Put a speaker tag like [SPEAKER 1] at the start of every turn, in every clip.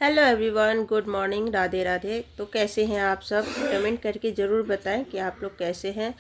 [SPEAKER 1] Hello everyone, good morning, Radhe Radhe. तो कैसे हैं आप सब? कमेंट करके ज़रूर बताएं कि आप लोग कैसे हैं।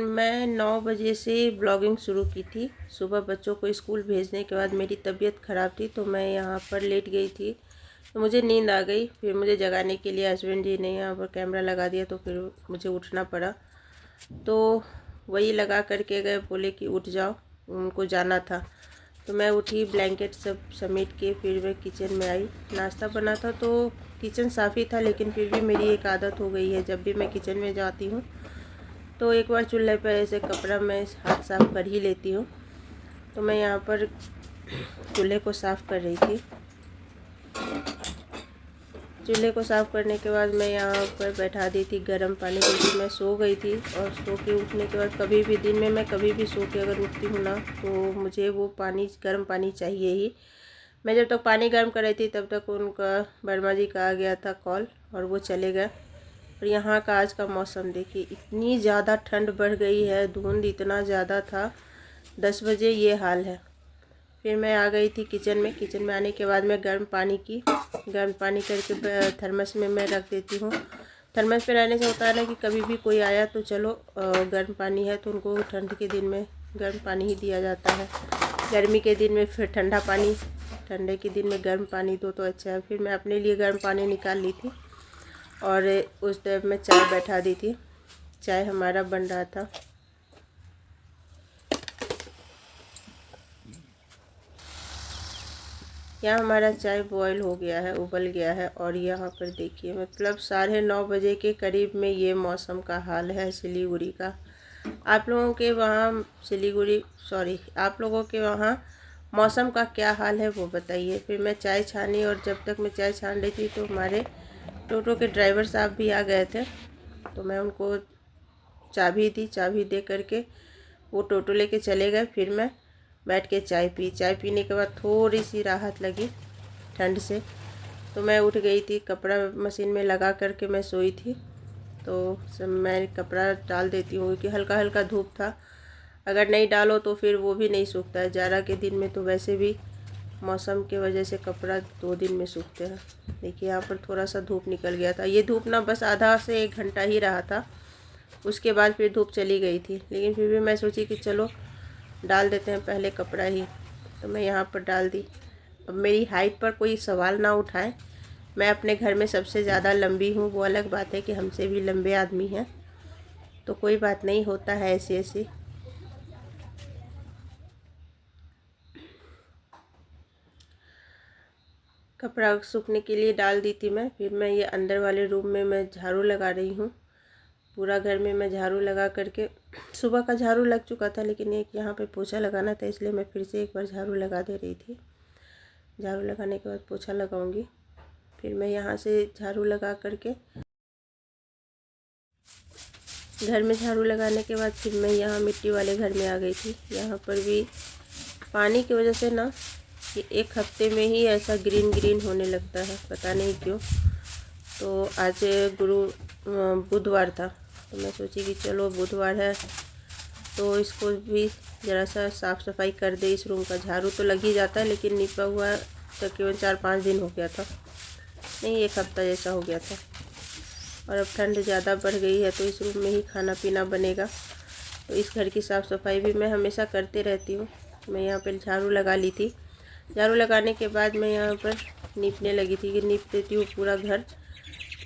[SPEAKER 1] मैं 9 बजे से ब्लॉगिंग शुरू की थी। सुबह बच्चों को स्कूल भेजने के बाद मेरी तबीयत ख़राब थी तो मैं यहाँ पर लेट गई थी, तो मुझे नींद आ गई। फिर मुझे जगाने के लिए हस्बैंड जी ने यहाँ पर कैमरा लगा दिया तो फिर मुझे उठना पड़ा। तो वही लगा करके गए, बोले कि उठ जाओ, उनको जाना था। तो मैं उठी, ब्लैंकेट सब समेट के फिर मैं किचन में आई। नाश्ता बना था तो किचन साफ़ ही था, लेकिन फिर भी मेरी एक आदत हो गई है, जब भी मैं किचन में जाती हूँ तो एक बार चूल्हे पर ऐसे कपड़ा मैं हाथ साफ़ कर ही लेती हूँ। तो मैं यहाँ पर चूल्हे को साफ़ कर रही थी। चूल्हे को साफ़ करने के बाद मैं यहाँ पर बैठा दी थी गर्म पानी, क्योंकि मैं सो गई थी। और सो के उठने के बाद कभी भी दिन में मैं कभी भी सो के अगर उठती हूँ ना, तो मुझे वो पानी, गर्म पानी चाहिए ही। मैं जब तक पानी गर्म कर रही थी तब तक उनका, वर्मा जी का आ गया था कॉल और वो चले गए। और यहाँ का आज का मौसम देखिए, इतनी ज़्यादा ठंड बढ़ गई है, धुंध इतना ज़्यादा था। 10 बजे ये हाल है। फिर मैं आ गई थी किचन में। किचन में आने के बाद मैं गर्म पानी करके थर्मस में मैं रख देती हूँ। थर्मस पे रहने से होता है ना कि कभी भी कोई आया तो चलो गर्म पानी है तो उनको ठंड के दिन में गर्म पानी ही दिया जाता है। गर्मी के दिन में फिर ठंडा पानी, ठंडे के दिन में गर्म पानी दो तो अच्छा है। फिर मैं अपने लिए गर्म पानी निकाल ली थी और उस टाइम में चाय बैठा दी थी। चाय हमारा बन रहा था। यहाँ हमारा चाय बॉयल हो गया है, उबल गया है। और यहाँ पर देखिए, मतलब 9:30 बजे के करीब में ये मौसम का हाल है सिलीगुड़ी का। आप लोगों के वहाँ आप लोगों के वहाँ मौसम का क्या हाल है वो बताइए। फिर मैं चाय छानी, और जब तक मैं चाय छान रही थी तो हमारे टोटो के ड्राइवर साहब भी आ गए थे। तो मैं उनको चाबी दी, चाबी दे करके वो टोटो लेके चले गए। फिर मैं बैठ के चाय पीने के बाद थोड़ी सी राहत लगी ठंड से, तो मैं उठ गई थी। कपड़ा मशीन में लगा करके मैं सोई थी। तो सब मैं कपड़ा डाल देती हूँ क्योंकि हल्का हल्का धूप था। अगर नहीं डालो तो फिर वो भी नहीं सूखता है। जाड़ा के दिन में तो वैसे भी मौसम की वजह से कपड़ा 2 दिन में सूखते हैं। देखिए यहाँ पर थोड़ा सा धूप निकल गया था। ये धूप ना बस आधा से 1 घंटा ही रहा था, उसके बाद फिर धूप चली गई थी। लेकिन फिर भी मैं सोची कि चलो डाल देते हैं पहले कपड़ा ही। तो मैं यहाँ पर डाल दी। अब मेरी हाइट पर कोई सवाल ना उठाए, मैं अपने घर में सबसे ज़्यादा लंबी हूँ। वो अलग बात है कि हमसे भी लंबे आदमी हैं, तो कोई बात नहीं, होता है ऐसे ऐसे। कपड़ा सूखने के लिए डाल दी थी मैं। फिर मैं ये अंदर वाले रूम में मैं झाड़ू लगा रही हूँ। पूरा घर में मैं झाड़ू लगा करके, सुबह का झाड़ू लग चुका था, लेकिन एक यहाँ पे पोछा लगाना था, इसलिए मैं फिर से एक बार झाड़ू लगा दे रही थी। झाड़ू लगाने के बाद पोछा लगाऊंगी। फिर मैं यहाँ से झाड़ू लगा करके, घर में झाड़ू लगाने के बाद फिर मैं यहाँ मिट्टी वाले घर में आ गई थी। यहाँ पर भी पानी की वजह से ना ये 1 हफ्ते में ही ऐसा ग्रीन ग्रीन होने लगता है, पता नहीं क्यों। तो आज बुधवार था, तो मैं सोची कि चलो बुधवार है तो इसको भी ज़रा सा साफ़ सफाई कर दे। इस रूम का झाड़ू तो लग ही जाता है, लेकिन निपा हुआ तकरीबन 4-5 दिन हो गया था, नहीं 1 हफ्ता जैसा हो गया था। और अब ठंड ज़्यादा बढ़ गई है तो इस रूम में ही खाना पीना बनेगा, तो इस घर की साफ़ सफाई भी मैं हमेशा करते रहती हूँ। मैं यहाँ पर झाड़ू लगा ली थी। झाड़ू लगाने के बाद मैं यहाँ पर नीपने लगी थी कि नीप देती हूँ पूरा घर।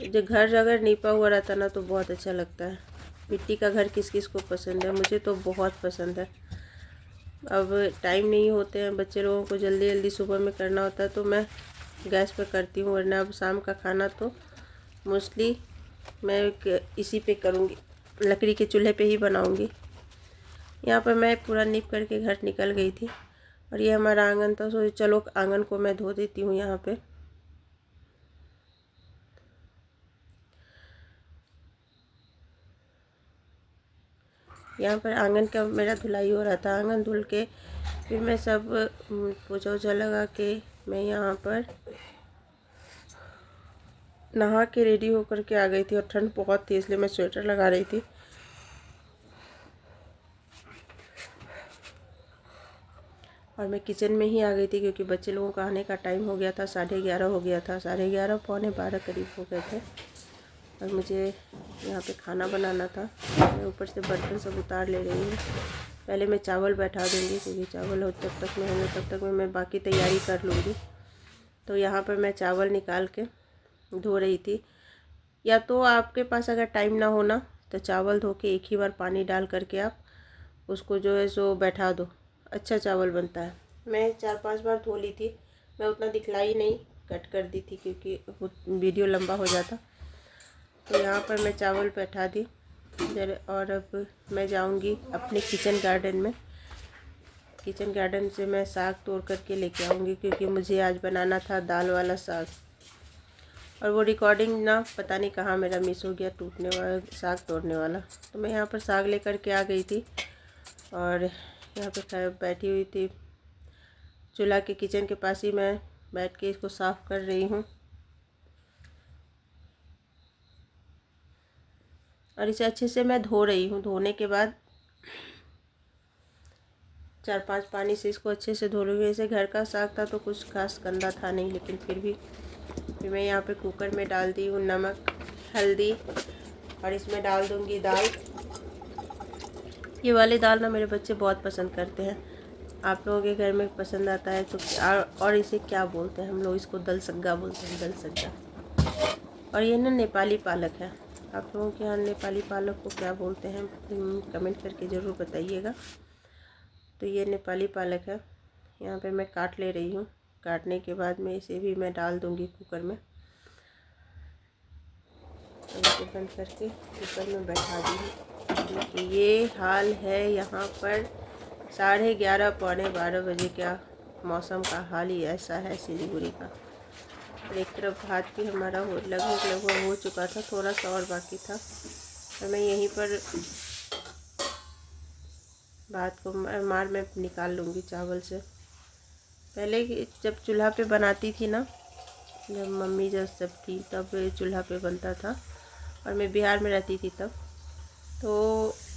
[SPEAKER 1] जो घर अगर नीपा हुआ रहता ना तो बहुत अच्छा लगता है। मिट्टी का घर किस किस को पसंद है, मुझे तो बहुत पसंद है। अब टाइम नहीं होते हैं, बच्चे लोगों को जल्दी जल्दी सुबह में करना होता है तो मैं गैस पर करती हूँ, वरना अब शाम का खाना तो मोस्टली मैं इसी पे करूँगी, लकड़ी के चूल्हे पे ही बनाऊँगी। यहाँ पर मैं पूरा नीप करके घर निकल गई थी। और ये हमारा आंगन था, सोचे चलो आंगन को मैं धो देती हूँ। यहाँ पे आंगन का मेरा धुलाई हो रहा था। आंगन धुल के फिर मैं सब पोछा वोछा लगा के मैं यहाँ पर नहा के रेडी होकर के आ गई थी। और ठंड बहुत थी इसलिए मैं स्वेटर लगा रही थी। और मैं किचन में ही आ गई थी क्योंकि बच्चे लोगों का आने का टाइम हो गया था, 11:30 हो गया था, 11:30 पौने 12 करीब हो गए थे। और मुझे यहाँ पे खाना बनाना था। मैं ऊपर से बर्तन सब उतार ले रही हूँ। पहले मैं चावल बैठा दूँगी क्योंकि चावल हो जब तक में होंगे तब तक में मैं बाकी तैयारी कर लूँगी। तो यहाँ पर मैं चावल निकाल के धो रही थी। या तो आपके पास अगर टाइम ना हो ना तो चावल धो के एक ही बार पानी डाल करके आप उसको जो है सो बैठा दो, अच्छा चावल बनता है। मैं 4-5 बार धो ली थी। मैं उतना दिखलाई नहीं, कट कर दी थी क्योंकि वीडियो लंबा हो जाता। तो यहाँ पर मैं चावल बैठा दी और अब मैं जाऊँगी अपने किचन गार्डन में। किचन गार्डन से मैं साग तोड़ करके लेके आऊँगी क्योंकि मुझे आज बनाना था दाल वाला साग। और वो रिकॉर्डिंग ना पता नहीं कहाँ मेरा मिस हो गया, टूटने वाला साग तोड़ने वाला। तो मैं यहाँ पर साग लेकर के आ गई थी और यहाँ पे बैठी हुई थी चूल्हा के किचन के पास ही। मैं बैठ के इसको साफ़ कर रही हूँ और इसे अच्छे से मैं धो रही हूँ। धोने के बाद 4-5 पानी से इसको अच्छे से धो लूँगी। ऐसे घर का साग था तो कुछ खास गंदा था नहीं, लेकिन फिर मैं यहाँ पे कुकर में डाल दी हूँ नमक, हल्दी और इसमें डाल दूँगी दाल। ये वाली दाल ना मेरे बच्चे बहुत पसंद करते हैं। आप लोगों के घर में पसंद आता है तो और इसे क्या बोलते हैं? हम लोग इसको दल सग्गा बोलते हैं, दल सग्गा। और ये ना नेपाली पालक है। आप लोगों के यहाँ नेपाली पालक को क्या बोलते हैं कमेंट करके ज़रूर बताइएगा। तो ये नेपाली पालक है। यहाँ पे मैं काट ले रही हूँ। काटने के बाद में इसे भी मैं डाल दूँगी कुकर में। इसे बंद करके कुकर में बैठा दी। देखिए ये हाल है यहाँ पर 11:30 पौने 12 बजे का मौसम का हाल ही ऐसा है सिलीगुड़ी का। और एक तरफ भात भी हमारा लगभग हो चुका था, थोड़ा सा और बाकी था। और मैं यहीं पर भात को मार में निकाल लूँगी चावल से। पहले जब चूल्हा पे बनाती थी ना, जब मम्मी सब थी तब चूल्हा पे बनता था और मैं बिहार में रहती थी तब। तो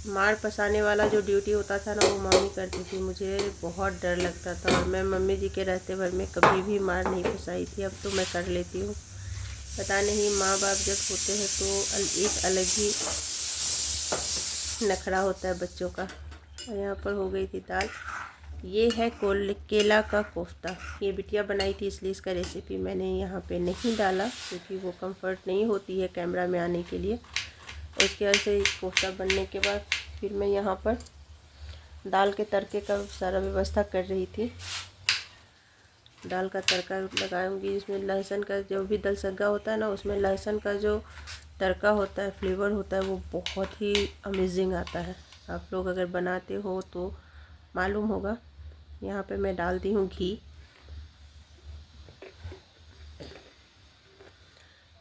[SPEAKER 1] मार पसाने वाला जो ड्यूटी होता था ना वो मम्मी करती थी। मुझे बहुत डर लगता था और मैं मम्मी जी के रहते भर में कभी भी मार नहीं पसाई थी। अब तो मैं कर लेती हूँ। पता नहीं माँ बाप जब होते हैं तो एक अलग ही नखरा होता है बच्चों का। और यहाँ पर हो गई थी दाल। ये है केला का कोफ्ता। ये बिटिया बनाई थी इसलिए इसका रेसिपी मैंने यहाँ पे नहीं डाला क्योंकि वो कंफर्ट नहीं होती है कैमरा में आने के लिए। उसके वजह से कोफ्ता बनने के बाद फिर मैं यहाँ पर दाल के तड़के का सारा व्यवस्था कर रही थी। दाल का तड़का लगाऊंगी। इसमें लहसुन का जो भी दल सग्गा होता है ना, उसमें लहसुन का जो तड़का होता है, फ्लेवर होता है, वो बहुत ही अमेजिंग आता है। आप लोग अगर बनाते हो तो मालूम होगा। यहाँ पे मैं डाल दी हूँ घी।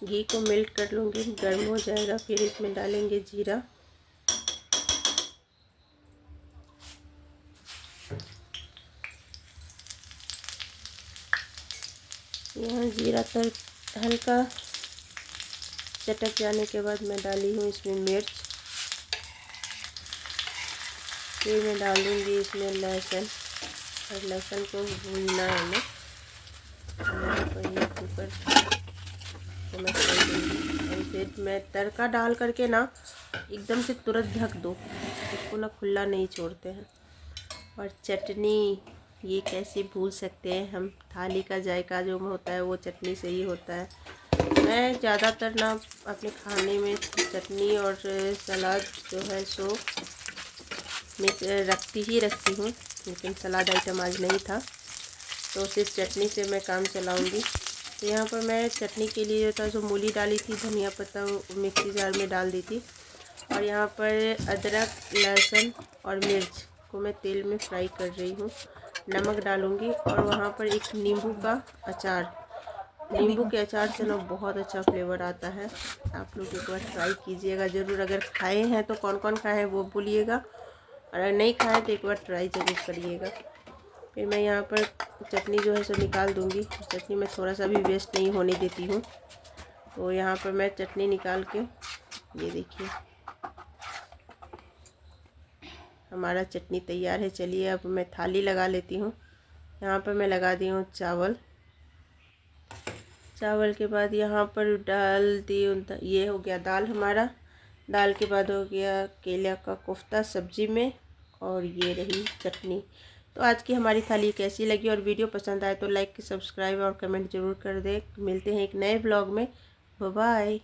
[SPEAKER 1] घी को मेल्ट कर लूँगी, गर्म हो जाएगा। फिर इसमें डालेंगे जीरा। यहाँ जीरा हल्का चटक जाने के बाद मैं डाली हूँ इसमें मिर्च। फिर मैं डाल दूँगी इसमें लहसुन और लहसुन को भूनना है हमें। तो ये कुकर तो मैं खोल दूँगी और इसे मैं तड़का डाल करके ना एकदम से तुरंत ढक दो, उसको ना खुला नहीं छोड़ते हैं। और चटनी ये कैसे भूल सकते हैं हम, थाली का जायका जो होता है वो चटनी से ही होता है। मैं ज़्यादातर ना अपने खाने में चटनी और सलाद जो है सो रखती हूँ, लेकिन सलाद आइटम आज नहीं था तो सिर्फ चटनी से मैं काम चलाऊँगी। तो यहाँ पर मैं चटनी के लिए जो था जो मूली डाली थी, धनिया पत्ता मिक्सी जार में डाल दी थी। और यहाँ पर अदरक, लहसुन और मिर्च को मैं तेल में फ्राई कर रही हूँ। नमक डालूँगी और वहाँ पर एक नींबू का अचार। नींबू के अचार से ना बहुत अच्छा फ्लेवर आता है। आप लोग एक बार ट्राई कीजिएगा ज़रूर। अगर खाए हैं तो कौन कौन खाए हैं वो बोलिएगा, और अगर नहीं खाए तो एक बार ट्राई ज़रूर करिएगा। फिर मैं यहाँ पर चटनी जो है सो निकाल दूँगी। चटनी में थोड़ा सा भी वेस्ट नहीं होने देती हूँ। तो यहाँ पर मैं चटनी निकाल के, ये देखिए हमारा चटनी तैयार है। चलिए अब मैं थाली लगा लेती हूँ। यहाँ पर मैं लगा दी हूँ चावल। चावल के बाद यहाँ पर डाल दी हूँ, ये हो गया दाल हमारा। दाल के बाद हो गया केला का कोफ्ता सब्जी में, और ये रही चटनी। तो आज की हमारी थाली कैसी लगी, और वीडियो पसंद आए तो लाइक सब्सक्राइब और कमेंट ज़रूर कर दें। मिलते हैं एक नए ब्लॉग में। Bye bye.